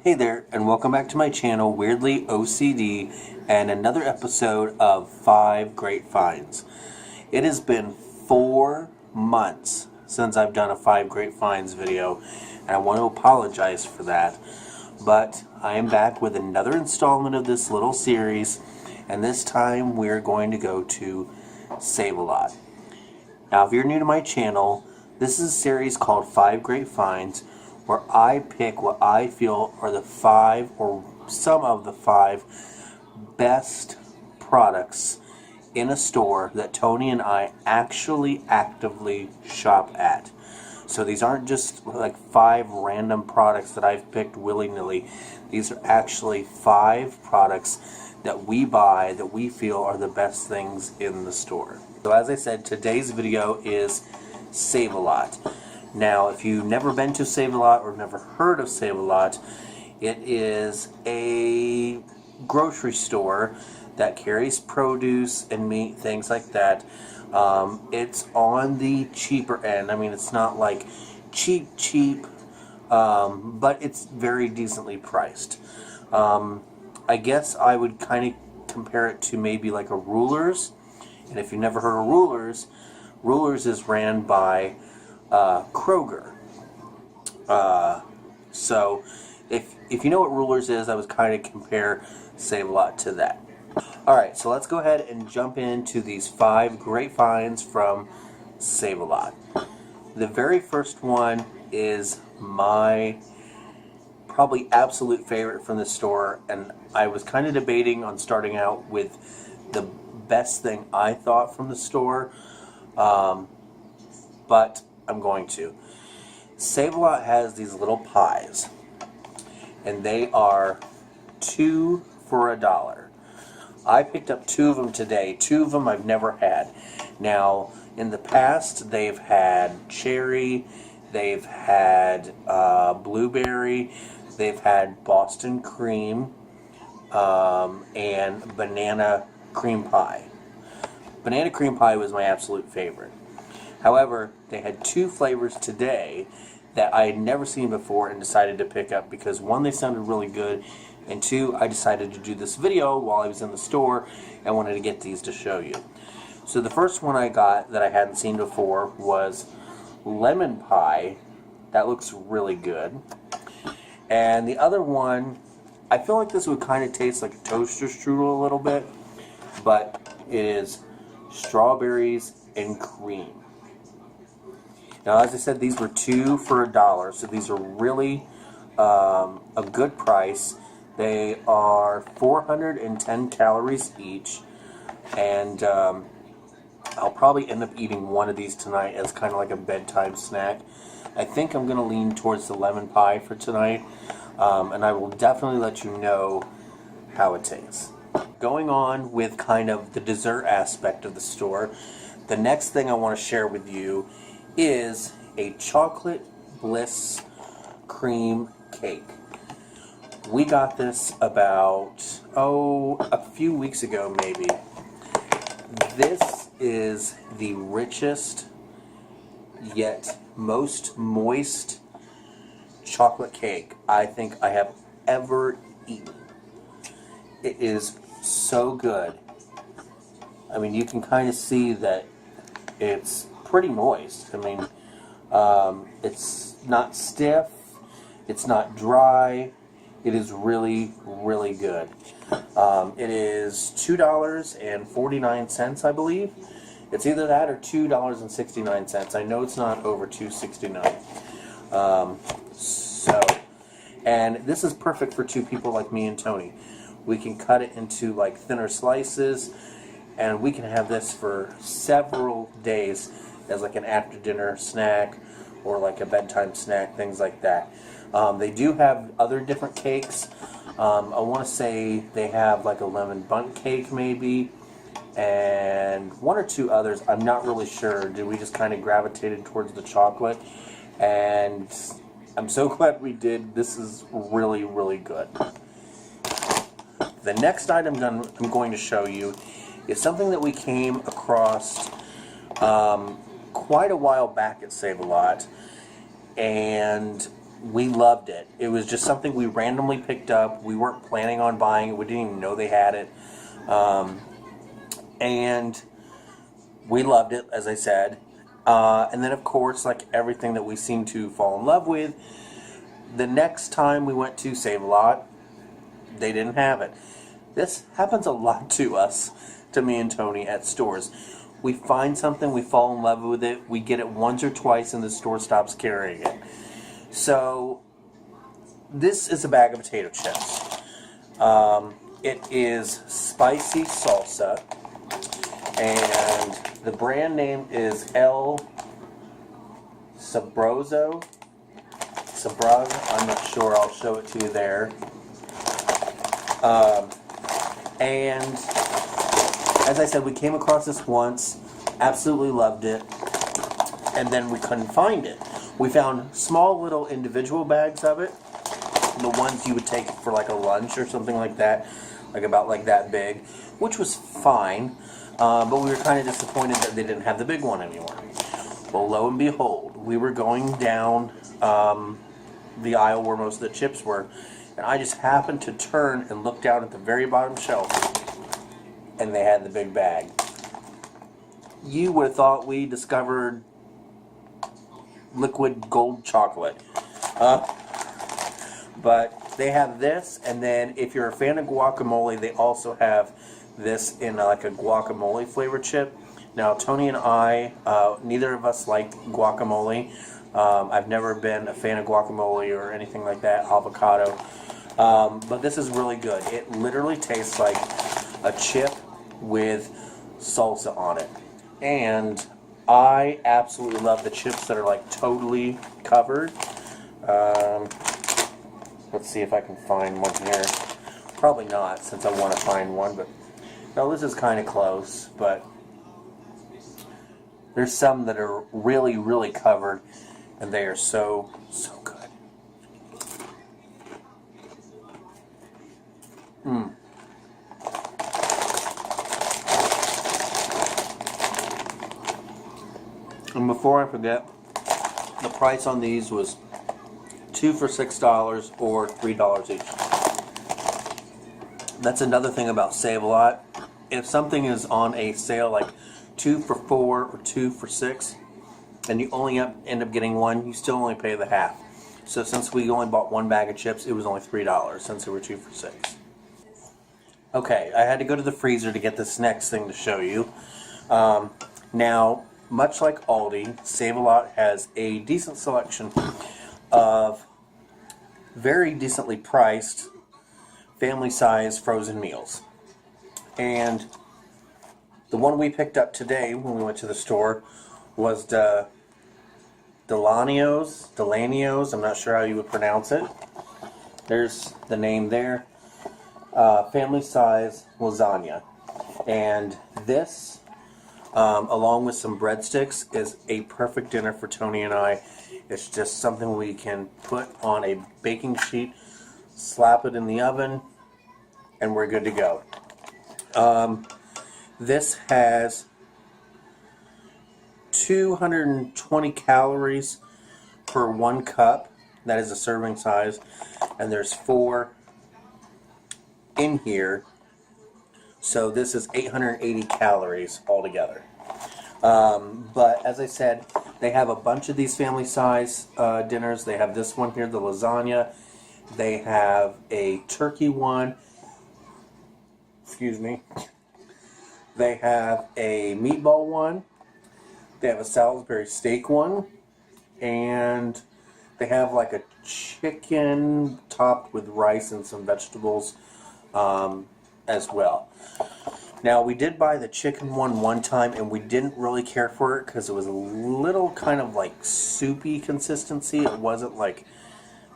Hey there, and welcome back to my channel, Weirdly O.C.D, and another episode of 5 Great Finds. It has been 4 months since I've done a 5 Great Finds video, and I want to apologize for that. But I am back with another installment of this little series, and this time we're going to go to Save-A-Lot. Now, if you're new to my channel, this is a series called 5 Great Finds, where I pick what I feel are the 5 or some of the 5 best products in a store that Tony and I actually actively shop at. So these aren't just like 5 random products that I've picked willy-nilly. These are actually 5 products that we buy that we feel are the best things in the store. So as I said, today's video is Save-A-Lot. Now, if you've never been to Save-A-Lot or never heard of Save-A-Lot, it is a grocery store that carries produce and meat, things like that. It's on the cheaper end. I mean, it's not like cheap, but it's very decently priced. I guess I would kind of compare it to maybe like a Rulers. And if you've never heard of Rulers, Rulers is ran by Kroger. So if you know what Rulers is, I would kind of compare Save-A-Lot to that. Alright, so let's go ahead and jump into these 5 great finds from Save-A-Lot. The very first one is my probably absolute favorite from the store, and I was kind of debating on starting out with the best thing I thought from the store, but I'm going to. Save-A-Lot has these little pies, and they are 2 for $1. I picked up 2 of them today. 2 of them I've never had. Now, in the past, they've had cherry, they've had blueberry, they've had Boston cream, and banana cream pie. Banana cream pie was my absolute favorite. However, they had 2 flavors today that I had never seen before and decided to pick up because 1, they sounded really good, and 2, I decided to do this video while I was in the store and wanted to get these to show you. So the first one I got that I hadn't seen before was lemon pie. That looks really good. And the other one, I feel like this would kind of taste like a toaster strudel a little bit, but it is strawberries and cream. Now, as I said, these were 2 for $1, so these are really a good price. They are 410 calories each, and I'll probably end up eating one of these tonight as kind of like a bedtime snack. I think I'm going to lean towards the lemon pie for tonight, and I will definitely let you know how it tastes. Going on with kind of the dessert aspect of the store, the next thing I want to share with you is a chocolate bliss cream cake. We got this about, a few weeks ago maybe. This is the richest yet most moist chocolate cake I think I have ever eaten. It is so good. I mean, you can kind of see that it's pretty moist. I mean, it's not stiff, it's not dry, it is really, really good. It is $2.49, I believe. It's either that or $2.69. I know it's not over $2.69. And this is perfect for 2 people like me and Tony. We can cut it into like thinner slices, and we can have this for several days as like an after dinner snack or like a bedtime snack, things like that. They do have other different cakes. I want to say they have like a lemon bundt cake maybe, and 1 or 2 others. I'm not really sure. We just kind of gravitated towards the chocolate, and I'm so glad we did. This is really, really good. The next item I'm going to show you is something that we came across quite a while back at Save-A-Lot, and we loved it. It was just something we randomly picked up. We weren't planning on buying it. We didn't even know they had it. And we loved it, as I said. And then, of course, like everything that we seem to fall in love with, the next time we went to Save-A-Lot, they didn't have it. This happens a lot to us, to me and Tony, at stores. We find something, we fall in love with it, we get it once or twice, and the store stops carrying it. So, this is a bag of potato chips. It is spicy salsa, and the brand name is El Sabroso. I'm not sure. I'll show it to you there. And as I said, we came across this once, absolutely loved it, and then we couldn't find it. We found small little individual bags of it, the ones you would take for like a lunch or something like that, like about like that big, which was fine, but we were kind of disappointed that they didn't have the big one anymore. Well, lo and behold, we were going down the aisle where most of the chips were, and I just happened to turn and look down at the very bottom shelf, and they had the big bag. You would have thought we discovered liquid gold chocolate. But they have this, and then if you're a fan of guacamole, they also have this in like a guacamole flavored chip. Now, Tony and I, neither of us like guacamole. I've never been a fan of guacamole or anything like that, avocado. But this is really good. It literally tastes like a chip with salsa on it. And I absolutely love the chips that are like totally covered. Let's see if I can find one here. Probably not, since I want to find one, but no, this is kind of close, but there's some that are really, really covered, and they are so, so good. And before I forget, the price on these was 2 for $6 or $3 each. That's another thing about Save-A-Lot. If something is on a sale like 2 for $4 or 2 for $6, and you only end up getting one, you still only pay the half. So since we only bought one bag of chips, it was only $3 since they were 2 for $6. Okay, I had to go to the freezer to get this next thing to show you. Now, much like Aldi, Save-A-Lot has a decent selection of very decently priced family-size frozen meals. And the one we picked up today when we went to the store was the Delanios, I'm not sure how you would pronounce it. There's the name there. Family-size lasagna. And this, along with some breadsticks, is a perfect dinner for Tony and I. It's just something we can put on a baking sheet, slap it in the oven, and we're good to go. This has 220 calories per 1 cup. That is a serving size. And there's 4 in here. So this is 880 calories altogether. But as I said, they have a bunch of these family size dinners. They have this one here, the lasagna. They have a turkey one. Excuse me. They have a meatball one. They have a Salisbury steak one. And they have like a chicken topped with rice and some vegetables as well. Now, we did buy the chicken one time, and we didn't really care for it because it was a little kind of like soupy consistency. It wasn't like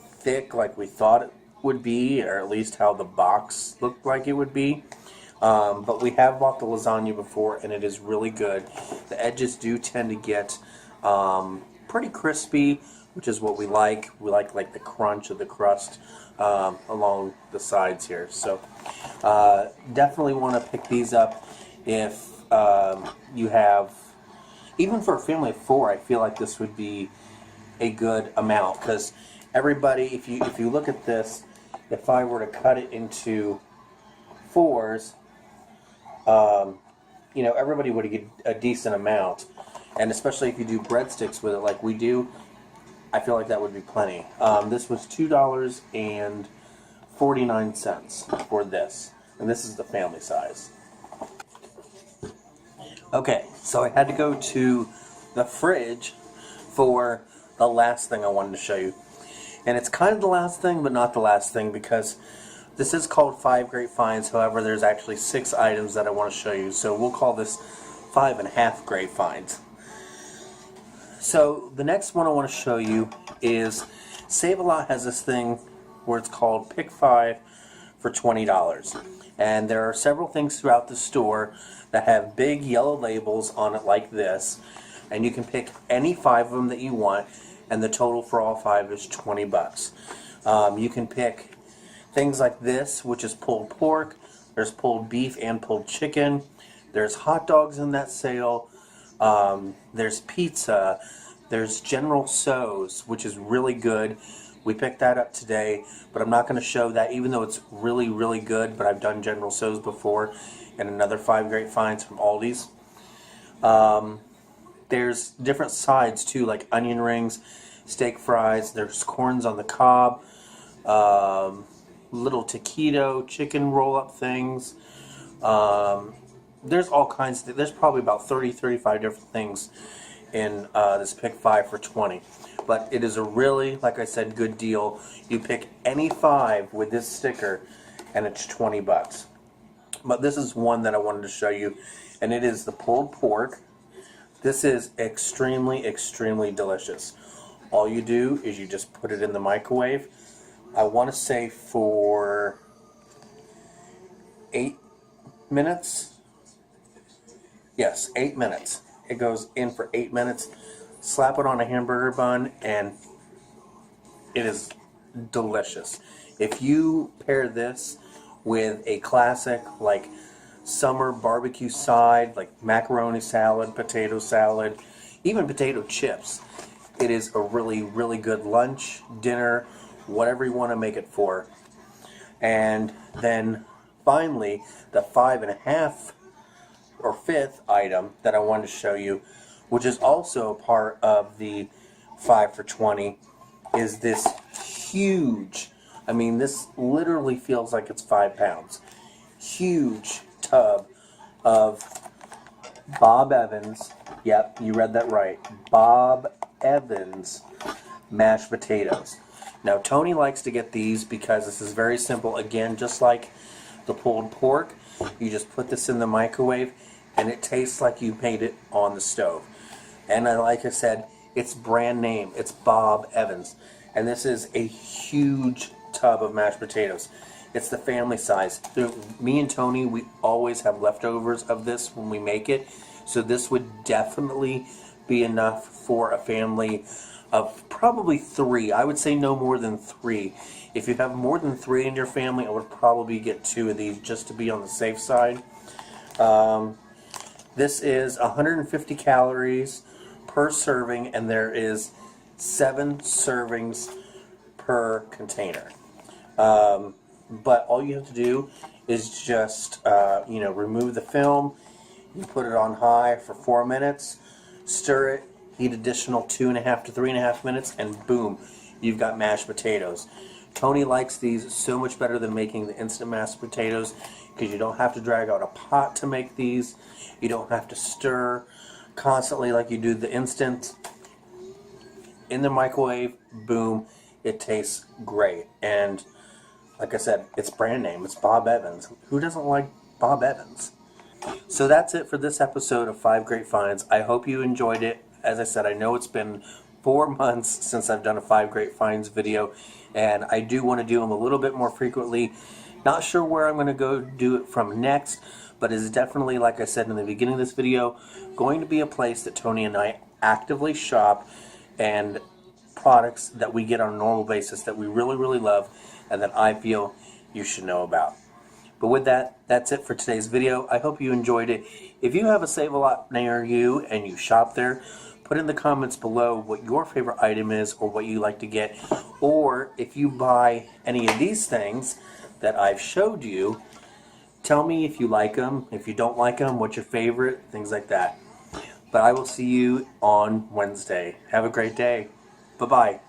thick like we thought it would be, or at least how the box looked like it would be. But we have bought the lasagna before, and it is really good. The edges do tend to get pretty crispy, which is what we like. We like the crunch of the crust along the sides here. So definitely want to pick these up if you have, even for a family of 4, I feel like this would be a good amount, because everybody, if you look at this, if I were to cut it into fours, you know, everybody would get a decent amount, and especially if you do breadsticks with it like we do, I feel like that would be plenty. This was $2.49 for this, and this is the family size. Okay, so I had to go to the fridge for the last thing I wanted to show you. And it's kind of the last thing, but not the last thing, because this is called 5 Great Finds. However, there's actually 6 items that I want to show you. So we'll call this 5.5 Great Finds. So the next one I want to show you is Save-A-Lot has this thing where it's called Pick 5 for $20. And there are several things throughout the store that have big yellow labels on it like this. And you can pick any 5 of them that you want, and the total for all 5 is 20 bucks. You can pick things like this, which is pulled pork. There's pulled beef and pulled chicken. There's hot dogs in that sale. There's pizza. There's General Tso's, which is really good. We picked that up today, but I'm not going to show that, even though it's really, really good. But I've done General Tso's before, and another 5 Great Finds from Aldi's. There's different sides too, like onion rings, steak fries. There's corns on the cob, little taquito, chicken roll-up things. There's all kinds of, there's probably about 35 different things in this Pick 5 for 20. But it is a really, like I said, good deal. You pick any 5 with this sticker, and it's 20 bucks. But this is one that I wanted to show you, and it is the pulled pork. This is extremely, extremely delicious. All you do is you just put it in the microwave. I want to say for 8 minutes. Yes, 8 minutes. It goes in for 8 minutes. Slap it on a hamburger bun, and it is delicious. If you pair this with a classic like summer barbecue side, like macaroni salad, potato salad, even potato chips, it is a really, really good lunch, dinner, whatever you want to make it for. And then finally, the 5.5 or 5th item that I wanted to show you, which is also a part of the 5 for 20, is this huge, I mean, this literally feels like it's 5 pounds, huge tub of Bob Evans, yep, you read that right, Bob Evans mashed potatoes. Now, Tony likes to get these because this is very simple. Again, just like the pulled pork, you just put this in the microwave, and it tastes like you made it on the stove. And like I said, it's brand name. It's Bob Evans. And this is a huge tub of mashed potatoes. It's the family size. Me and Tony, we always have leftovers of this when we make it. So this would definitely be enough for a family of probably 3. I would say no more than 3. If you have more than 3 in your family, I would probably get 2 of these just to be on the safe side. This is 150 calories per serving, and there is 7 servings per container. But all you have to do is just, remove the film. You put it on high for 4 minutes, stir it, heat additional 2.5 to 3.5 minutes, and boom, you've got mashed potatoes. Tony likes these so much better than making the instant mashed potatoes because you don't have to drag out a pot to make these. You don't have to stir constantly like you do the instant. In the microwave, boom, it tastes great. And like I said, it's brand name. It's Bob Evans. Who doesn't like Bob Evans? So that's it for this episode of 5 Great Finds. I hope you enjoyed it. As I said, I know it's been 4 months since I've done a 5 Great Finds video, and I do want to do them a little bit more frequently. Not sure where I'm going to go do it from next, but it's definitely, like I said in the beginning of this video, going to be a place that Tony and I actively shop, and products that we get on a normal basis that we really, really love and that I feel you should know about. But with that, that's it for today's video. I hope you enjoyed it. If you have a Save-A-Lot near you and you shop there, Put in the comments below what your favorite item is or what you like to get. Or if you buy any of these things that I've showed you, tell me if you like them, if you don't like them, what's your favorite, things like that. But I will see you on Wednesday. Have a great day. Bye-bye.